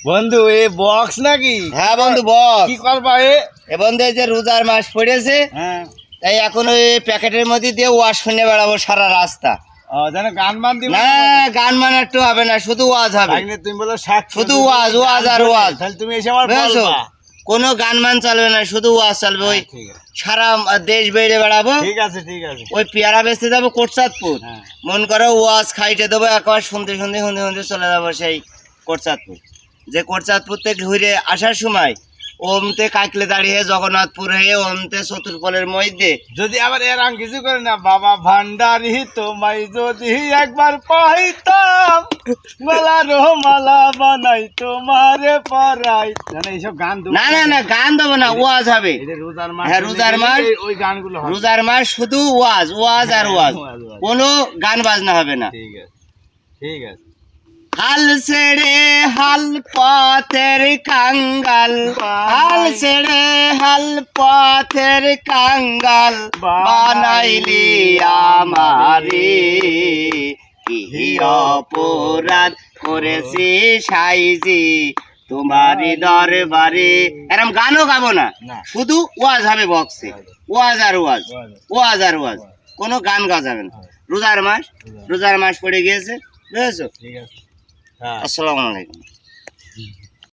বন্ধু এ বক্স নাকি? হ্যাঁ বন্ধু বক্স। কি করবা এ বন্ধু এই যে রোজার মাস পড়েছে, হ্যাঁ তাই এখন ওই প্যাকেটের মধ্যে দিয়ে ওয়াজ শুনে বেড়াবো সারা রাস্তা। ও যেন গান বান দিবা না গান মানে একটু হবে না, শুধু ওয়াজ হবে। তুমি বলো শাক শুধু ওয়াজ ওয়াজ আর ওয়াজ। তাহলে তুমি এসে আমার বুঝেছো? বলবা। কোনো গান মান চলবে না, শুধু ওয়াজ চলবে। ওই ঠিক আছে সারা দেশ বেড়ে বেড়াবো। ঠিক আছে ঠিক আছে। ওই পেয়ারা বেচতে যাবো কোটচাঁদপুর, হ্যাঁ। মন করো ওয়াজ খাইতে দেবো, একবার শুনতে শুনতে শুনতে শুনতে চলে যাবো সেই কোটচাঁদপুর। যে কোটচাঁদপুর থেকে ঘুরে আসার সময় ওমতে কাকলে দাঁড়িয়ে জগন্নাথপুর হয়ে ওমতে চতুর্পলের মধ্যে যদি আবার এরকম কিছু করে না, বাবা ভান্ডারি তোমায় যদি একবার পাইতাম, মালার মালা বানাই তোমারে পরাই। জানো এইসব গান দেবো না না না গান দেবো না, ওয়াজ হবে। এই যে রোজার মাস, হ্যাঁ, রোজার মাস। ওই গানগুলো হবে। রোজার মাস শুধু ওয়াজ ওয়াজ আর ওয়াজ, ওয়াজ, ওয়াজ। কোনো গান বাজনা হবে না। ঠিক আছে ঠিক আছে। হাল ছেড়ে হাল পথের কাঙ্গাল, হাল ছেড়ে হাল পথের কাঙ্গাল বানাইলি আমারে, কি অপরাধ করেছি সাইজি তোমারই দরবারে। এরম গানও গাবো না, না। শুধু ওয়াজ হবে বক্সে, ওয়াজ আর ওয়াজ, ওয়াজ। ওয়াজ আর ওয়াজ, কোনো গান গাজাবে না। রোজার মাস, রোজার মাস পড়ে গিয়েছে, বুঝেছো? ঠিক আছে। হ্যাঁ। আসসালামু আলাইকুম।